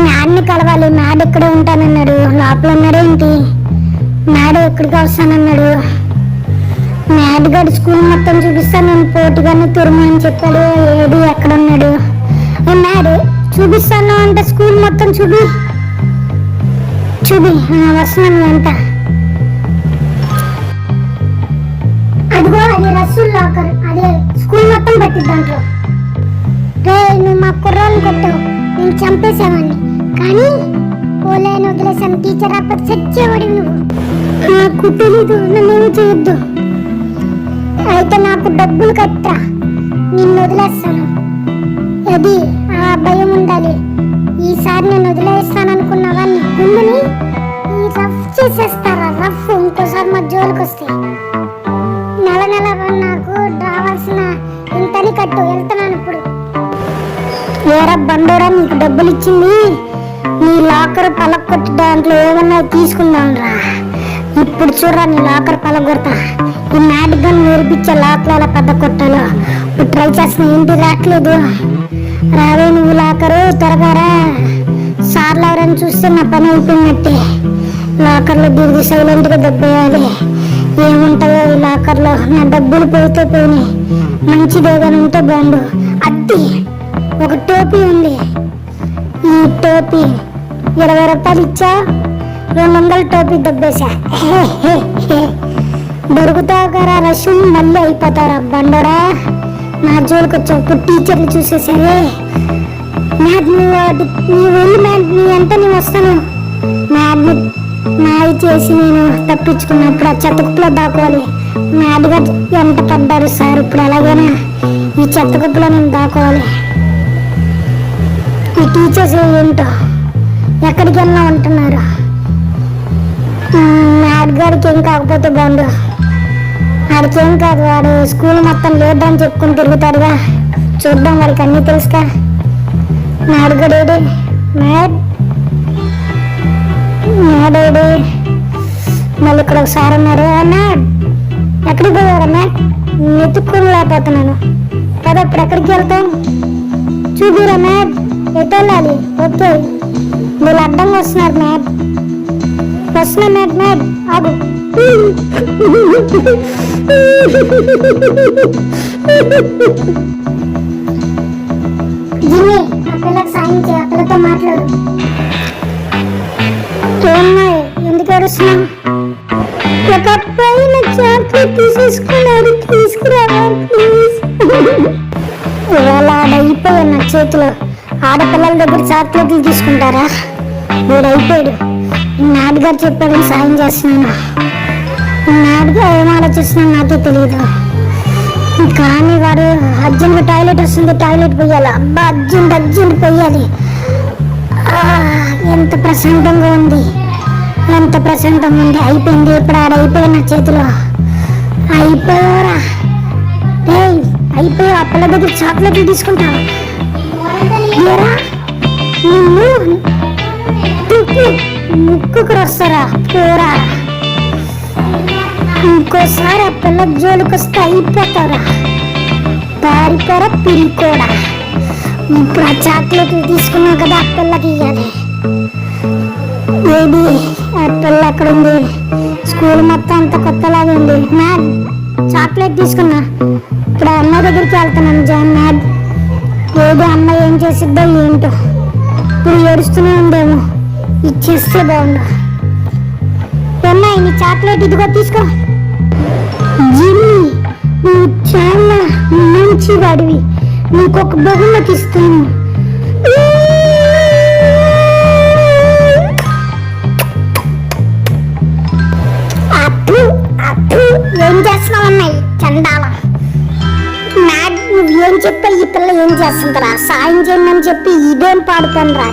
మ్యాడ్ని కలవాలి. మ్యాడ్ ఎక్కడే ఉంటానన్నాడు. లోపల ఉన్నాడేంటి? మ్యాడ్ ఎక్కడికి వస్తానన్నాడు. మ్యాడ్ గడి స్కూల్ మొత్తం చూపిస్తాను నేను పోటీగానే తురుము అని చెప్పాడు. ఏది ఎక్కడ ఉన్నాడు? మ్యాడ్ చూపిస్తాను అంటే స్కూల్ మొత్తం చూపి వస్తున్నాను వెంట. అదిగో అది రసూల్ లాకర్. అదే స్కూల్ మొత్తం పట్టిద్ది దాంట్లో. రే నువ్వు మా కుర్రాన్ని కొట్టావు, నేను చంపేసావాన్ని. కానీ పోలేని వదిలేసాను. టీచర్ అప్పటి చచ్చేవాడి నువ్వు. నాకు తెలీదు, నన్నేమి చేయొద్దు. అయితే నాకు డబ్బులు కట్టా, నిన్ను వదిలేస్తాను. అది ఆ భయం ఉండాలి. ఈసారి నేను వదిలేస్తాననుకున్నావా నీ గుండెని రఫ్ చేసేస్తారా? రఫ్ ఇంకోసారి మా జోలికి వస్తే నెల నాకు రావాల్సిన ఇంతని కట్టు. వెళ్తున్నాను ఇప్పుడు. ఏరా బండోరా, నీకు డబ్బులు ఇచ్చింది నీ లాకర్ పలకొట్టి దాంట్లో ఏమన్నా తీసుకుందాం రా. ఇప్పుడు చూడరా నీ లాకర్ పలగొడతా. ఈ మ్యాడ్ గన్ నేర్పించే లాక్లు ఎలా పెద్ద కొట్టాలో ఇప్పుడు ట్రై చేస్తున్నా. ఏంటి రావట్లేదు? రావే నువ్వు లాకరు, త్వరగా రా. సార్లు ఎవరైనా చూస్తే నా పని అయిపోయినట్టే. లాకర్లో దిగి సైలెంట్గా దెబ్బేయాలి. ఏముంటాయో ఈ లాకర్లో? నా డబ్బులు పోతే పోయినాయి. మంచిది ఏదైనా ఉంటే బాగుండు. అట్టి ఒక టోపీ ఉంది. ఈ టోపీ 20 రూపాయలు ఇచ్చా, 200 టోపీ దెబ్బేశా. దొరుకుతావు కదా రష్, మళ్ళీ అయిపోతారా బండోడా. నా జోలికి వచ్చావు. ఇప్పుడు టీచర్లు చూసేసారే. మ్యాడ్ నీ వెళ్ళి మ్యాడ్ నీ అంటే నేను వస్తాను. మ్యాడ్ని మాయ చేసి నేను తప్పించుకున్నప్పుడు ఆ చెత్తకుప్పలో దాకోవాలి. మ్యాడ్గా ఎంత పడ్డారు సార్. ఇప్పుడు ఎలాగైనా ఈ చెత్తకుప్పలో నేను దాకోవాలి. ఈ టీచర్స్ ఏంటో ఎక్కడికి వెళ్ళినా ఉంటున్నారు. మ్యాడ్ గారికి ఏం కాకపోతే బాగుండు. వాడికి ఏం కాదు, వాడు స్కూల్ మొత్తం లేదని చెప్పుకుని తిరుగుతాడుగా. చూద్దాం, వాడికి అన్నీ తెలుసుగా. మ్యాడ్ గడేడి, మ్యాడ్ మ్యాడేడి. మళ్ళీ ఇక్కడ ఒకసారి ఉన్నారు. మ్యాడ్ ఎక్కడికి పోయారా? మ్యాడ్ వెతుక్కుని లేకపోతున్నాను కదా. ఇప్పుడు ఎక్కడికి వెళ్తాం చూపిరా. మ్యాడ్ ఎటు వెళ్ళాలి? ఓకే, వీళ్ళు అడ్డంగా వస్తున్నారు. మ్యాడ్ వస్తున్నా. మ్యాడ్ మ్యాడ్ ఆగు. జిమ్మి, ఆ పిల్లకి సాయం చేయ. ఆ పిల్లతో మాట్లాడు. ఏమన్నాయి? ఎందుకు ఏడుస్తున్నావు? ఒక అబ్బాయి నా చాక్లెట్ తీసేసుకున్నాడు, తీసుకురావా ప్లీజ్. ఇవాళ ఆడైపోయాడు నా చేతిలో. ఆడపిల్లల దగ్గర చాక్లెట్లు తీసుకుంటారా? వీడు అయిపోయాడు. నాడ్ గారు చెప్పాడని సాయం చేస్తున్నాను. నాడ్ గారు ఏం ఆలోచిస్తున్నాను నాకే తెలియదు. కానీ వాడు అర్జెంట్ టాయిలెట్ వస్తుంది, టాయిలెట్ పోయాలి. అబ్బా అర్జెంట్ పోయాలి. ఎంత ప్రశాంతంగా ఉంది, ఎంత ప్రశాంతంగా ఉంది. అయిపోయింది. ఇప్పుడు ఆడ అయిపోయి నా చేతిలో. అయిపోయారా? అయిపోయా. ఆ పిల్ల దగ్గర చాక్లెట్లు తీసుకుంటావా? నిన్ను ముక్కుకు వస్తారా పోరా. ఇంకోసారి ఆ పిల్ల జోలికి వస్తే అయిపోతారా. పారిపోరా పిరికోడా. ఇప్పుడు ఆ చాక్లెట్లు తీసుకున్నావు కదా, ఆ పిల్లకి ఇవ్వాలి. ఏది ఆ పిల్ల ఎక్కడ ఉంది? స్కూల్ మొత్తం అంత కొత్తలాగా ఉంది. మ్యాడ్ చాక్లెట్ తీసుకున్నా. ఇప్పుడు అన్న దగ్గరికి వెళ్తున్నాను. జాన్ మ్యాడ్ ఏదో అమ్మ ఏం చేసిద్దో ఏంటో. ఇప్పుడు ఏడుస్తూనే ఉందేమో. ఇచ్చేస్తే బాగుండు. అమ్మాయి నీ చాక్లెట్ ఇదిగో తీసుకో. జిమ్మి, నువ్వు చాలా మంచి వాడివి. నీకు ఒక బహుమతి ఇస్తాను. ఏం చేస్తున్నావు అమ్మాయి? చండాల మ్యాడ్, నువ్వు ఏం చెప్పా? ఈ పిల్ల ఏం చేస్తుందిరా? సాయం చేయండి అని చెప్పి ఇదేం పాడుతాను రా.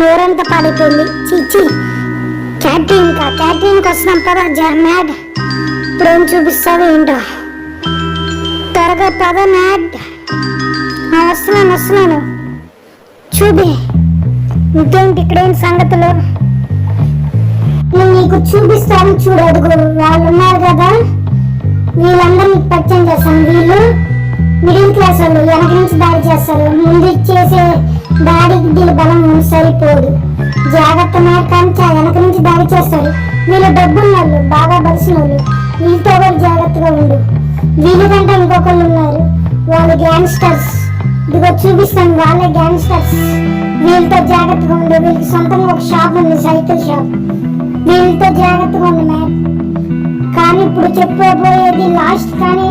నోరంతా పాడిపోయింది. చిచ్చి. క్యాటరింగ్కి వస్తున్నాం పదా మ్యాడ్. ఇప్పుడేం చూపిస్తావు ఏంటో? త్వరగా పద మ్యాడ్. వస్తున్నాను. చూపి. ఇంకేంటి ఇక్కడేంటి సంగతులు? నేను నీకు చూపిస్తాను చూడు. అడుగు వాళ్ళు ఉన్నారు కదా, వీళ్ళందరూ పరిచయం చేస్తాను. వీళ్ళు మిడిల్ క్లాస్ వాళ్ళు, వెనక నుంచి దాడి చేస్తారు. ముందు చేసే దాడికి దీని బలం సరిపోదు. జాగ్రత్త మేరకాంచి వెనక నుంచి దాడి చేస్తారు. వీళ్ళు డబ్బున్న వాళ్ళు, బాగా బలిసిన వాళ్ళు. వీళ్ళతో కూడా జాగ్రత్తగా ఉండు. వీళ్ళకంటే ఇంకొకళ్ళు ఉన్నారు, వాళ్ళు గ్యాంగ్స్టర్స్. ఇదిగో చూపిస్తాను, వాళ్ళే గ్యాంగ్స్టర్స్. వీళ్ళతో జాగ్రత్తగా ఉండు. వీళ్ళకి సొంతంగా ఒక షాప్ ఉంది, సైకిల్ షాప్. వీళ్ళతో జాగ్రత్తగా ఉండు మ్యామ్. కానీ ఇప్పుడు చెప్పబోయేది లాస్ట్. కానీ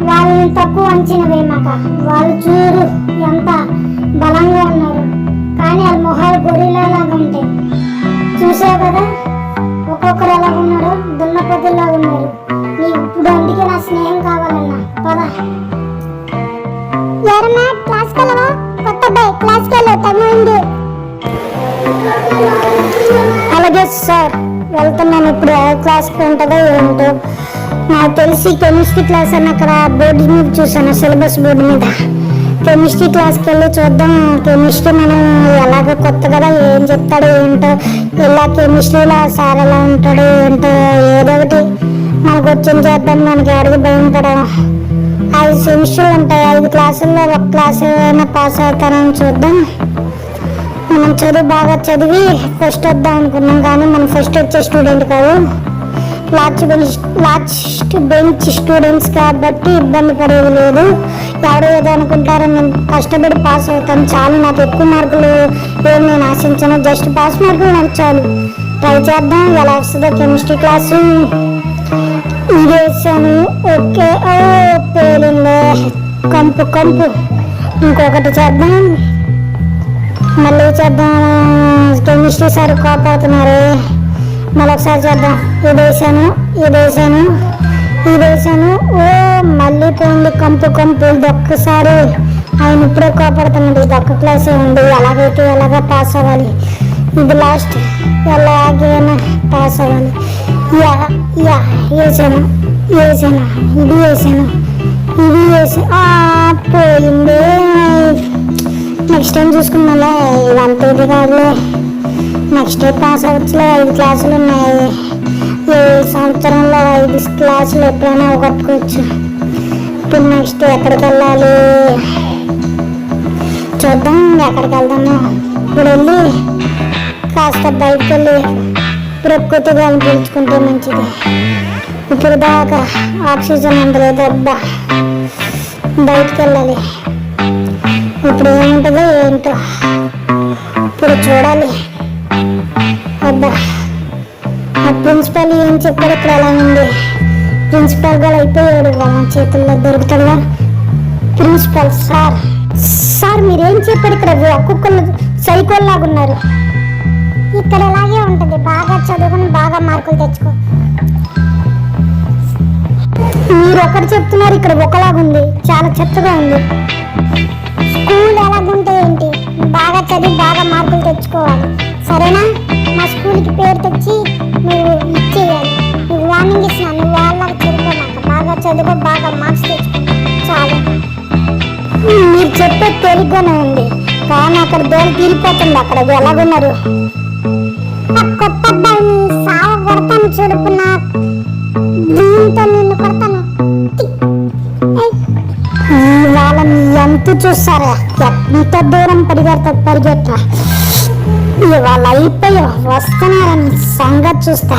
వాళ్ళని తక్కువ అంచనా వేయమాక. వాళ్ళు చూడు ఎంత బలంగా ఉన్నారు, కానీ వాళ్ళ మొహాలు గొరిలా లాగా ఉంటాయి. చూసావు కదా ఒక్కొక్కరు ఎలా ఉన్నారో, దున్నపోతుల్లాగా ఉన్నారు. నీకు ఇప్పుడు అందుకే నా స్నేహం కావాలన్నా. పద. ఎవరన్నా క్లాస్కి వెళ్ళవా? కొత్త అబ్బాయి క్లాస్కి వెళ్ళు, టైం అయింది. అలాగే సార్, వెళ్తున్నాను. ఇప్పుడు ఏ క్లాస్కి ఉంటుందో ఏంటో నాకు తెలిసి కెమిస్ట్రీ క్లాస్ అని అక్కడ బోర్డు మీద చూసాను, సిలబస్ బోర్డు మీద. కెమిస్ట్రీ క్లాస్కి వెళ్ళి చూద్దాం. కెమిస్ట్రీ మనం ఎలాగో కొత్త కదా, ఏం చెప్తాడో ఏంటో. ఇలా కెమిస్ట్రీలో సార్ ఎలా ఉంటాడో ఏంటో, ఏదో ఒకటి మనకు వచ్చింది చేద్దాం. మనకి ఎవరికి భయం పడడం. 5 సెమిస్టర్లు ఉంటాయి, 5 క్లాసుల్లో ఒక క్లాస్ అయినా పాస్ అవుతానని చూద్దాం. మనం చదువు బాగా చదివి ఫస్ట్ వద్దాం అనుకున్నాం, కానీ మనం ఫస్ట్ వచ్చే స్టూడెంట్ కాదు, లాస్ట్ బెంచ్ స్టూడెంట్స్ కాబట్టి ఇబ్బంది పడేది లేదు. ఎవరు ఏదో అనుకుంటారో, నేను కష్టపడి పాస్ అవుతాను చాలు. నాకు ఎక్కువ మార్కులు ఏం నేను ఆశించాను, జస్ట్ పాస్ మార్కులు నాకు చాలు. ట్రై చేద్దాం ఎలా వస్తుందో. కెమిస్ట్రీ క్లాసు ఇదేసాను, ఓకే. ఓ పేలిందే, కంపు కంపు. ఇంకొకటి చేద్దాం, మళ్ళీ చేద్దాం. కెమిస్ట్రీ సార్ కోపడుతున్నారే, మళ్ళీ ఒకసారి చేద్దాం. ఇదేసాను. ఓ మళ్ళీ పోయింది, కంపు కంపు. ఇదొక్కసారి ఆయన ఇప్పుడే కోపడుతున్నాడు. ఇదొక్క క్లాసే ఉంది, ఎలాగైతే ఎలాగా పాస్ అవ్వాలి. ఇది లాస్ట్, ఎలాగైనా పాస్ అవ్వాలి. వేసాను. ఇది వేసాను. పోయింది. నెక్స్ట్ టైం చూసుకున్నా, ఇదంతా ఇది కాదులే. Next day pass అవ్వచ్చులే. 5 క్లాసులు ఉన్నాయి. ఈ సంవత్సరంలో 5 క్లాసులు ఎప్పుడైనా ఒకట్టుకోవచ్చు. ఇప్పుడు నెక్స్ట్ ఎక్కడికి వెళ్ళాలి చూద్దాం. ఎక్కడికి వెళ్దాము? ఇప్పుడు వెళ్ళి కాస్త బయటకు వెళ్ళి ప్రకృతి గాలిని పీల్చుకుంటే మంచిది. ఇప్పుడు దాకా ఆక్సిజన్ అందలేదు. అబ్బా, బయటకు వెళ్ళాలి. ఇప్పుడు ఏముంటుందో ఏంటో ఇప్పుడు చూడాలి. అబ్బా, ఆ ప్రిన్సిపాల్ ఏం చెప్పాడు? ఇక్కడ ఎలా ఉంది? ప్రిన్సిపాల్ గారు అయిపోయాడు, వాళ్ళ చేతుల్లో దొరుకుతాడుగా. ప్రిన్సిపాల్ సార్ మీరేం చెప్పాడు? ఇక్కడ ఒక్కొక్కరు సైకోల్లాగా ఉన్నారు. ఇక్కడ ఎలాగే ఉంటుంది, బాగా చదువుకుని బాగా మార్కులు తెచ్చుకో. మీరు ఒకటి చెప్తున్నారు, ఇక్కడ ఒకలాగుంది, చాలా చెత్తగా ఉంది. స్కూల్ ఎలాగుంటే ఏంటి, బాగా చదివి బాగా మార్కులు తెచ్చుకోవాలి, సరేనా? మా స్కూల్కి పేరు తెచ్చి నువ్వు ఇచ్చేయాలి. నువ్వు వార్నింగ్ ఇస్తున్నాను, నువ్వు వాళ్ళకి చదువుకోమాక, బాగా చదువుకో, బాగా మార్క్స్ తెచ్చుకో, చాలు. మీరు చెప్పే తేలిగ్గానే ఉంది, కానీ అక్కడ దోలు తీరిపోతుంది. అక్కడ ఎలాగున్నారు? కొత్త అబ్బాయిని సావ కొడతాను, చూడుకున్న దీంతో నిన్ను కొడతాను. వాళ్ళని ఎంత చూస్తారా, ఎంత దూరం పరిగెత్తా. ఇవాళ అయిపోయా, వస్తున్నారని సంగతి చూస్తా.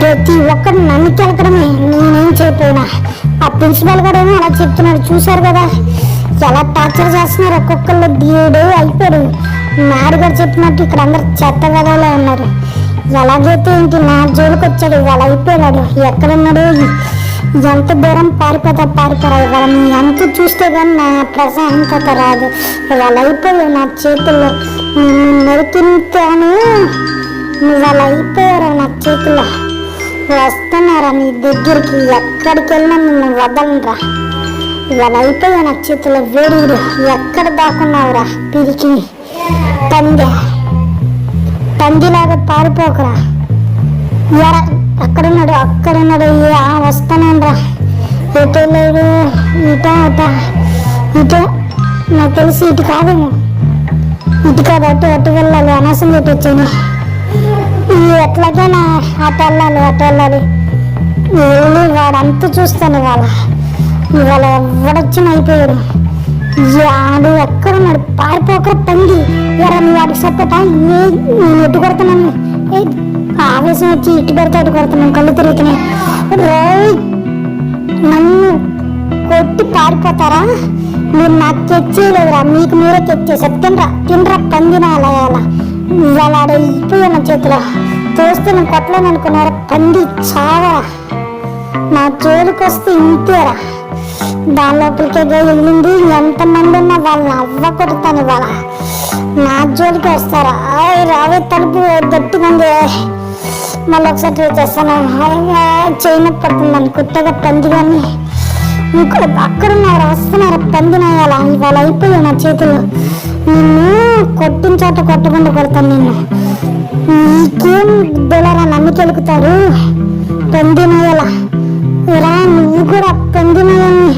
ప్రతి ఒక్కరు నన్ను కెలకడమే, నేనేం చేయకపోయినా. ఆ ప్రిన్సిపల్ గారు ఏమో అలా చెప్తున్నాడు, చూశారు కదా ఎలా టార్చర్ చేస్తున్నారు ఒక్కొక్కళ్ళు. దేవుడు అయిపోయాడు. నాడు గారు చెప్పినట్టు ఇక్కడ అందరు చెత్త గదాలో ఉన్నారు. ఎలాగైతే ఏంటి, నా జోలికి వచ్చాడు, ఇవాళ అయిపోయాడు. ఎక్కడున్నాడు, ఎంత దూరం పారిపోరా. ఇవాళ నీ ఎంత చూస్తే కానీ నా ప్రశాంతత రాదు. ఇవాళ అయిపోయావు నా చేతుల్లో. నిన్ను నరికింతాను, ఇవాళ అయిపోయారు నా చేతుల్లో. వస్తున్నారా నీ దగ్గరికి, ఎక్కడికి వెళ్ళినా నిన్ను వదలరా. ఇవాళ అయిపోయా నా చేతుల్లో. వేడిడు ఎక్కడ దాక్కున్నావురా పిరికి పందిలాగా పారిపోకరా. అక్కడున్నాడు. వస్తానండి రా. ఇటు లేదు, ఇటు నాకు తెలిసి ఇటు కాదేమో. ఇటు కాదు, అటు వెళ్ళాలి. అనవసరం ఇటు వచ్చాను. ఎట్లాగైనా అటు వెళ్ళాలి. వాడంతా చూస్తాను. ఇవాళ ఎవడొచ్చిన అయిపోయాడు. ఆడు ఎక్కడున్నాడు పారిపోక పంది ఎరా నువ్వు వాడికి సపోర్టా నేను ఎట్టు కొడుతున్నాను ఆవేశం వచ్చి ఇటు పెడితే అటు కొడుతున్నాను కళ్ళు తిరుగుతున్నాయి రోయ్ నన్ను కొట్టి పారిపోతారా మీరు నాకు తెచ్చేయలేదురా మీకు మీరే తెచ్చేసారు తినరా పందిన అలా అలా ఇవాళ అయిపోయా నా చేతిలో తోస్తే నేను కొట్టలేను అనుకున్నారా పంది చావరా నా జోలికి వస్తే ఇంతేరా దాని లోపలికే వెళ్ళింది ఎంతమంది ఉన్నా వాళ్ళని అవ్వ కొడతాను ఇవాళ నా జోలికి వస్తారా రావే తలుపు గట్టిగా ఉంది మళ్ళీ ఒకసారి ట్రై చేస్తాను చైన పడుతుందని కొత్తగా పంది కానీ ఇంకో అక్కడున్నారు వస్తున్నారు పందినాయాలా ఇవాళ అయిపోయా నా చేతులు నిన్ను కొట్టిన చోట కొట్టకుండా కొడతాను నిన్ను నీకేం బుద్ధులరా నమ్మికెలుకుతారు పందినాయాలా ఇలా నువ్వు కూడా పందినాయాన్ని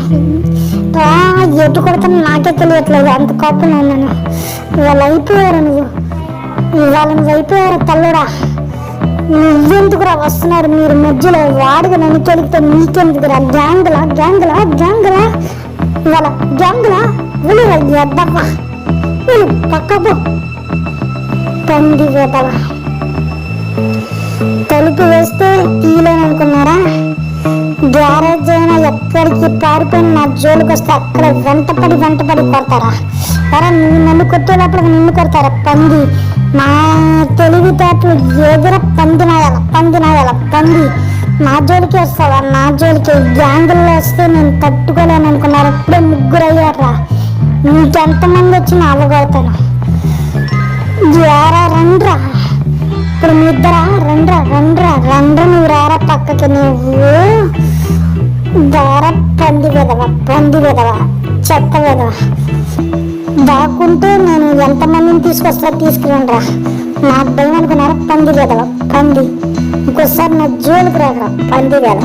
ఎటు కొడతాను నాకే తెలియట్లేదు అంత కోపం ఉన్నాను ఇవాళ అయిపోయారు ఇవాళ నువ్వు అయిపోయారు తల్లుడా నువ్వెందుకురా వస్తున్నారు మీరు మధ్యలో వాడుగా నన్ను కెలిగితే నీకెందుకురా గ్యాంగులా ఇవాళ గ్యాంగులా ఎద్దవ్వా పక్కపో పంది వేదవా తలుపు వేస్తే తీయలేననుకున్నారా గ్యారేజ్ అయినా ఎక్కడికి పారిపోయిన నా జోలికి వస్తే అక్కడ వెంటపడి కొడతారా అరే నువ్వు నన్ను కొట్టేటప్పుడు నిన్ను కొడతారా పంది నా తెలివితేటలు ఎదుర పందినాయాల పంది నా జోలికి వస్తావా నా జోలికి గ్యాంగుల్లో వస్తే నేను తట్టుకోలేను అనుకున్నారు ఇప్పుడే 3 అయ్యారా ఇంకెంతమంది వచ్చినా అవ్వగలుగుతాను ఎరా రండ్రా ఇప్పుడు మీ ఇద్దరా రండ్రా నువ్వు రారా పక్కకి నువ్వు దార పంది విధవా చెత్త విధవా దాక్కుంటే నేను ఎంతమందిని తీసుకురండ్రా నాకు భయం అనుకున్నారా పంది ఇంకోసారి నా జోలికి రాకరా పంది వేద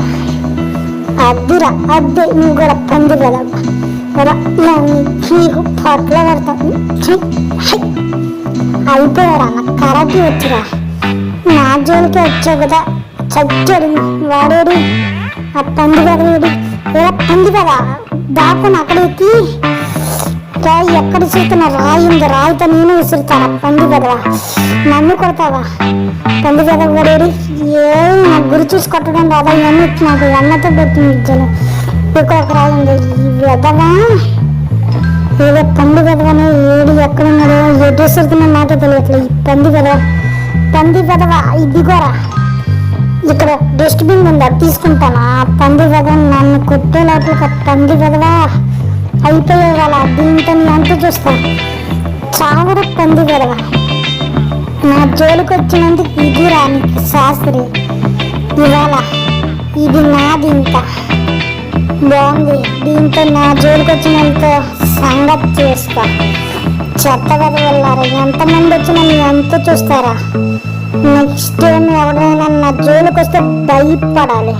అద్దె నువ్వు కూడా పంది వేద నీకు పొట్ల పడతా అయిపోయారా నాకు కరాటీ వచ్చిరా నా జోలికి వచ్చావు కదా చచ్చాడు వాడేడు ఆ పంది వేడు పంది వేద దాక్కుని అక్కడికి ఎక్కడ చూస్తున్నా రాయింది రాయితో నేను విసురుతాను పంది పెదవా నన్ను కొడతావా పంది పెదవ వాడేడు నాకు గురి చూసి కొట్టడం రాదా ఇవన్నీ నాకు ఎన్నతో పెట్టింది విద్యలో ఇక్కడ ఒక రాయింది ఈ వెదవా ఏదో పంది పెదవనే ఏడు ఎక్కడున్నాడో ఎటు విసురుతున్నా నాకే తెలియట్లేదు ఈ పంది పెదవా ఇదిగోరా ఇక్కడ డస్ట్బిన్ ఉంది అది తీసుకుంటాను ఆ పంది పెదవ నన్ను కొట్టే లోపల పంది పెదవా అయిపోయే వాళ్ళ దీంతో అంత చూస్తాను చావర పంది పెదవా నా జోలికి వచ్చినందుకు ఇది రానికి శాస్త్రి ఇవాళ ఇది నాది ఇంకా బాగుంది దీంతో నా జోలికి వచ్చినంత సంగతి చేస్తా చెత్త వెళ్ళారా ఎంతమంది వచ్చినా నీ అంత చూస్తారా నెక్స్ట్ టైం ఎవరైనా నా జోలికి వస్తే భయపడాలి